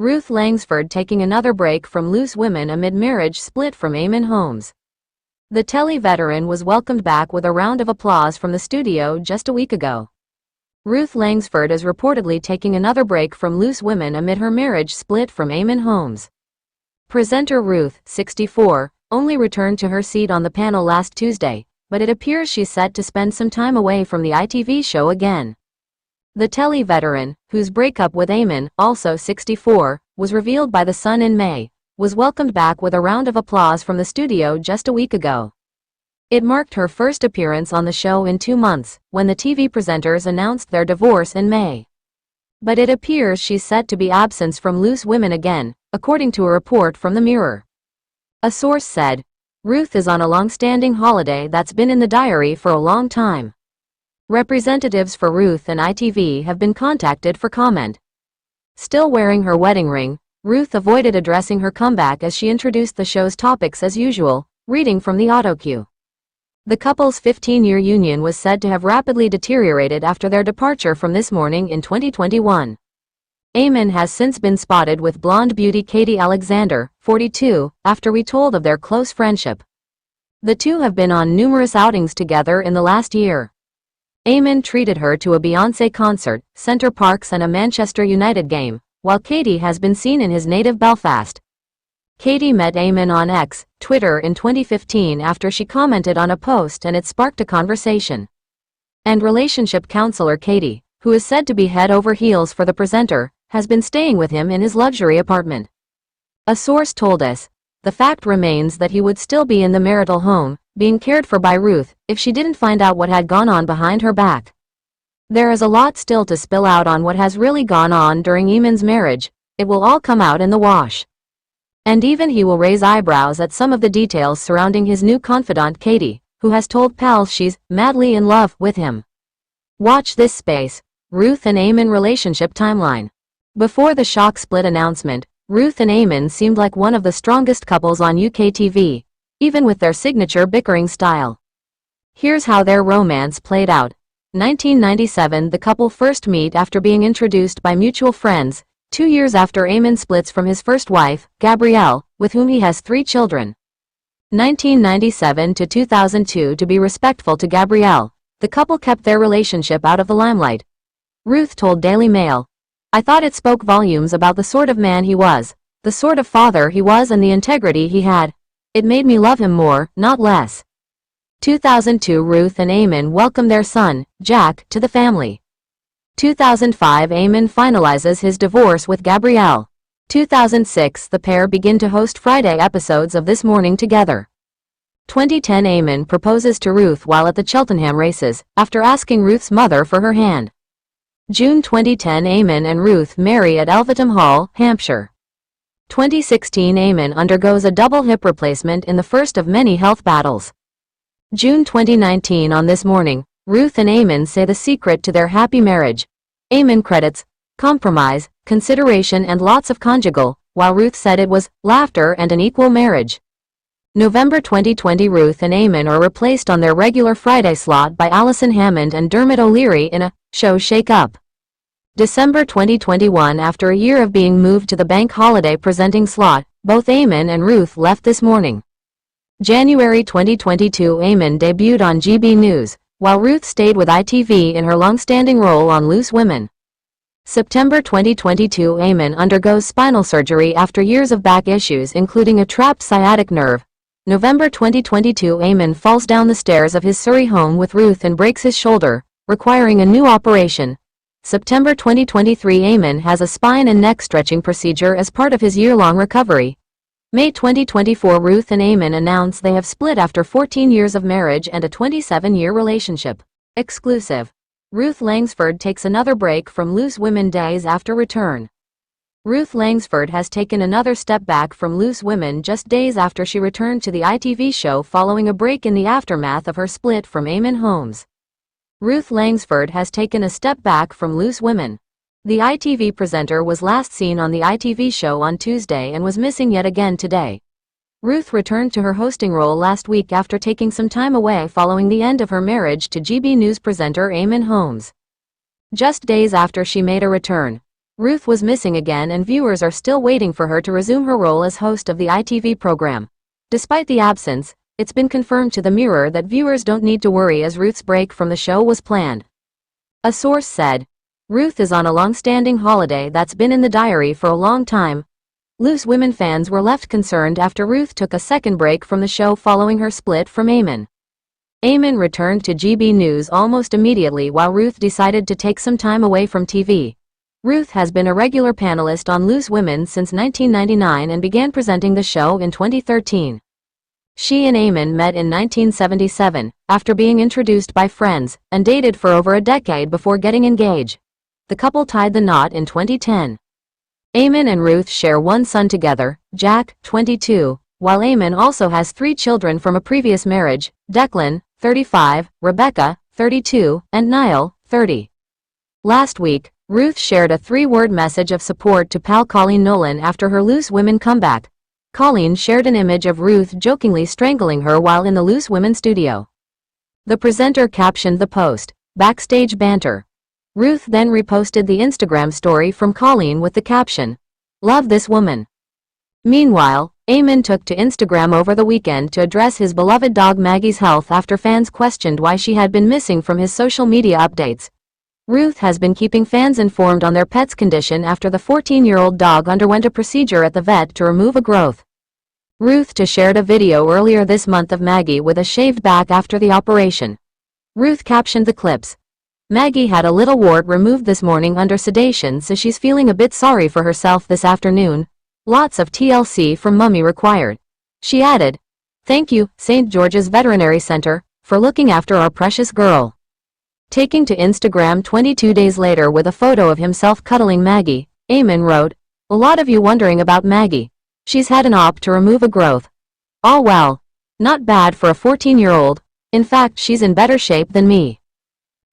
Ruth Langsford taking another break from loose women amid marriage split from Eamonn Holmes. The telly veteran was welcomed back with a round of applause from the studio just a week ago. Ruth Langsford is reportedly taking another break from loose women amid her marriage split from Eamonn Holmes. Presenter Ruth, 64, only returned to her seat on the panel last Tuesday, but it appears she's set to spend some time away from the ITV show again. The telly veteran, whose breakup with Eamonn, also 64, was revealed by The Sun in May, was welcomed back with a round of applause from the studio just a week ago. It marked her first appearance on the show in 2 months, when the TV presenters announced their divorce in May. But it appears she's set to be absent from loose women again, according to a report from The Mirror. A source said, "Ruth is on a long-standing holiday that's been in the diary for a long time." Representatives for Ruth and ITV have been contacted for comment. Still wearing her wedding ring, Ruth avoided addressing her comeback as she introduced the show's topics as usual, reading from the autocue. The couple's 15-year union was said to have rapidly deteriorated after their departure from This Morning in 2021. Eamonn has since been spotted with blonde beauty Katie Alexander, 42, after we told of their close friendship. The two have been on numerous outings together in the last year. Eamonn treated her to a Beyoncé concert, Centre Parcs and a Manchester United game, while Katie has been seen in his native Belfast. Katie met Eamonn on X, Twitter in 2015 after she commented on a post and it sparked a conversation. And relationship counselor Katie, who is said to be head over heels for the presenter, has been staying with him in his luxury apartment. A source told us, the fact remains that he would still be in the marital home, being cared for by Ruth, if she didn't find out what had gone on behind her back. There is a lot still to spill out on what has really gone on during Eamonn's marriage. It will all come out in the wash. And even he will raise eyebrows at some of the details surrounding his new confidant Katie, who has told pals she's madly in love with him. Watch this space. Ruth and Eamonn relationship timeline. Before the shock split announcement, Ruth and Eamonn seemed like one of the strongest couples on UK TV, even with their signature bickering style. Here's how their romance played out. 1997, the couple first meet after being introduced by mutual friends, 2 years after Eamonn splits from his first wife, Gabrielle, with whom he has 3 children. 1997 to 2002. To be respectful to Gabrielle, the couple kept their relationship out of the limelight. Ruth told Daily Mail, "I thought it spoke volumes about the sort of man he was, the sort of father he was and the integrity he had. It made me love him more, not less." 2002, Ruth and Eamonn welcome their son, Jack, to the family. 2005, Eamonn finalizes his divorce with Gabrielle. 2006, the pair begin to host Friday episodes of This Morning together. 2010, Eamonn proposes to Ruth while at the Cheltenham races, after asking Ruth's mother for her hand. June 2010, Eamonn and Ruth marry at Elvetham Hall, Hampshire. 2016, Eamonn undergoes a double hip replacement in the first of many health battles. June 2019, on This Morning, Ruth and Eamonn say the secret to their happy marriage. Eamonn credits compromise, consideration and lots of conjugal, while Ruth said it was laughter and an equal marriage. November 2020, Ruth and Eamonn are replaced on their regular Friday slot by Alison Hammond and Dermot O'Leary in a show shake-up. December 2021, after a year of being moved to the bank holiday presenting slot, both Eamonn and Ruth left This Morning. January 2022, Eamonn debuted on GB News, while Ruth stayed with ITV in her long-standing role on Loose Women. September 2022, Eamonn undergoes spinal surgery after years of back issues including a trapped sciatic nerve. November 2022, Eamonn falls down the stairs of his Surrey home with Ruth and breaks his shoulder, requiring a new operation. September 2023, Eamonn has a spine and neck stretching procedure as part of his year-long recovery. May 2024, Ruth and Eamonn announce they have split after 14 years of marriage and a 27-year relationship. Exclusive. Ruth Langsford takes another break from Loose Women days after return. Ruth Langsford has taken another step back from Loose Women just days after she returned to the ITV show following a break in the aftermath of her split from Eamonn Holmes. Ruth Langsford has taken a step back from Loose Women. The ITV presenter was last seen on the ITV show on Tuesday and was missing yet again today. Ruth returned to her hosting role last week after taking some time away following the end of her marriage to GB News presenter Eamonn Holmes. Just days after she made a return, Ruth was missing again and viewers are still waiting for her to resume her role as host of the ITV program. Despite the absence, it's been confirmed to the Mirror that viewers don't need to worry as Ruth's break from the show was planned. A source said, "Ruth is on a long-standing holiday that's been in the diary for a long time." Loose Women fans were left concerned after Ruth took a second break from the show following her split from Eamonn. Eamonn returned to GB News almost immediately while Ruth decided to take some time away from TV. Ruth has been a regular panelist on Loose Women since 1999 and began presenting the show in 2013. She and Eamonn met in 1977, after being introduced by friends, and dated for over a decade before getting engaged. The couple tied the knot in 2010. Eamonn and Ruth share one son together, Jack, 22, while Eamonn also has 3 children from a previous marriage, Declan, 35, Rebecca, 32, and Niall, 30. Last week, Ruth shared a 3-word message of support to pal Colleen Nolan after her Loose Women comeback. Colleen shared an image of Ruth jokingly strangling her while in the Loose Women studio. The presenter captioned the post, "Backstage banter." Ruth then reposted the Instagram story from Colleen with the caption, "Love this woman." Meanwhile, Eamonn took to Instagram over the weekend to address his beloved dog Maggie's health after fans questioned why she had been missing from his social media updates. Ruth has been keeping fans informed on their pet's condition after the 14-year-old dog underwent a procedure at the vet to remove a growth. Ruth shared a video earlier this month of Maggie with a shaved back after the operation. Ruth captioned the clips, "Maggie had a little wart removed this morning under sedation, so she's feeling a bit sorry for herself this afternoon. Lots of TLC from Mummy required." She added, "Thank you, St. George's Veterinary Center, for looking after our precious girl." Taking to Instagram 22 days later with a photo of himself cuddling Maggie, Eamonn wrote, "A lot of you wondering about Maggie. She's had an op to remove a growth. All well. Not bad for a 14-year-old. In fact, she's in better shape than me."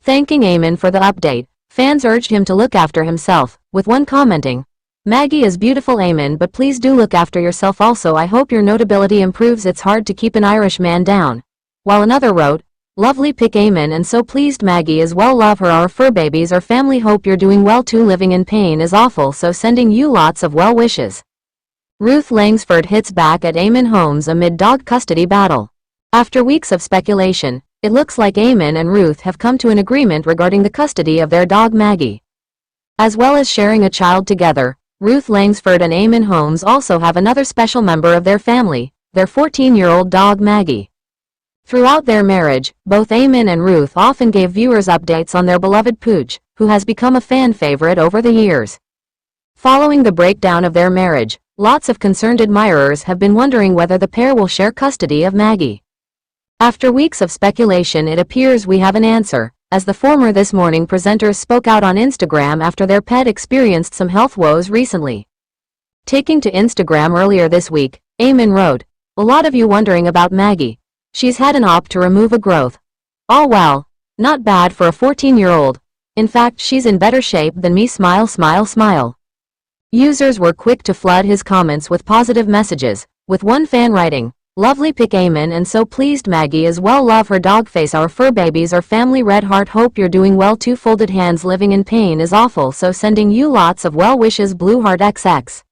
Thanking Eamonn for the update, fans urged him to look after himself, with one commenting, "Maggie is beautiful, Eamonn, but please do look after yourself also. I hope your notability improves. It's hard to keep an Irish man down." While another wrote, "Lovely pic, Eamonn, and so pleased Maggie is well. Love her. Our fur babies, our family. Hope you're doing well too. Living in pain is awful, so sending you lots of well wishes." Ruth Langsford hits back at Eamonn Holmes amid dog custody battle. After weeks of speculation, it looks like Eamonn and Ruth have come to an agreement regarding the custody of their dog Maggie. As well as sharing a child together, Ruth Langsford and Eamonn Holmes also have another special member of their family, their 14-year-old dog Maggie. Throughout their marriage, both Eamonn and Ruth often gave viewers updates on their beloved pooch, who has become a fan favorite over the years. Following the breakdown of their marriage, lots of concerned admirers have been wondering whether the pair will share custody of Maggie. After weeks of speculation, it appears we have an answer, as the former This Morning presenters spoke out on Instagram after their pet experienced some health woes recently. Taking to Instagram earlier this week, Eamonn wrote, "A lot of you wondering about Maggie. She's had an op to remove a growth. All well. Not bad for a 14-year-old. In fact, she's in better shape than me. Smile, smile, smile." Users were quick to flood his comments with positive messages, with one fan writing, "Lovely pic, Eamonn, and so pleased Maggie is well. Love her dog face. Our fur babies, our family. Red heart. Hope you're doing well too. Folded hands. Living in pain is awful, so sending you lots of well wishes. Blue heart XX."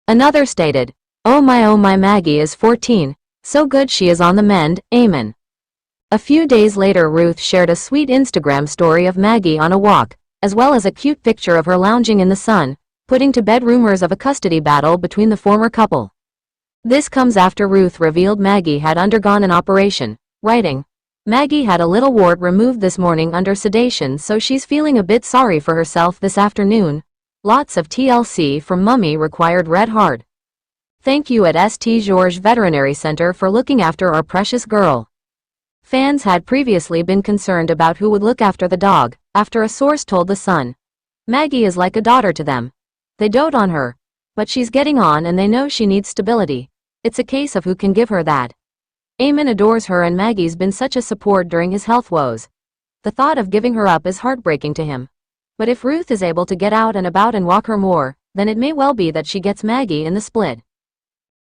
Another stated, oh my Maggie is 14. So good she is on the mend, Eamonn." A few days later, Ruth shared a sweet Instagram story of Maggie on a walk, as well as a cute picture of her lounging in the sun, putting to bed rumors of a custody battle between the former couple. This comes after Ruth revealed Maggie had undergone an operation, writing, "Maggie had a little wart removed this morning under sedation, so she's feeling a bit sorry for herself this afternoon. Lots of TLC from Mummy required. Red heart. Thank you at St. George Veterinary Center for looking after our precious girl." Fans had previously been concerned about who would look after the dog, after a source told The Sun, "Maggie is like a daughter to them. They dote on her. But she's getting on and they know she needs stability. It's a case of who can give her that. Eamonn adores her and Maggie's been such a support during his health woes. The thought of giving her up is heartbreaking to him. But if Ruth is able to get out and about and walk her more, then it may well be that she gets Maggie in the split."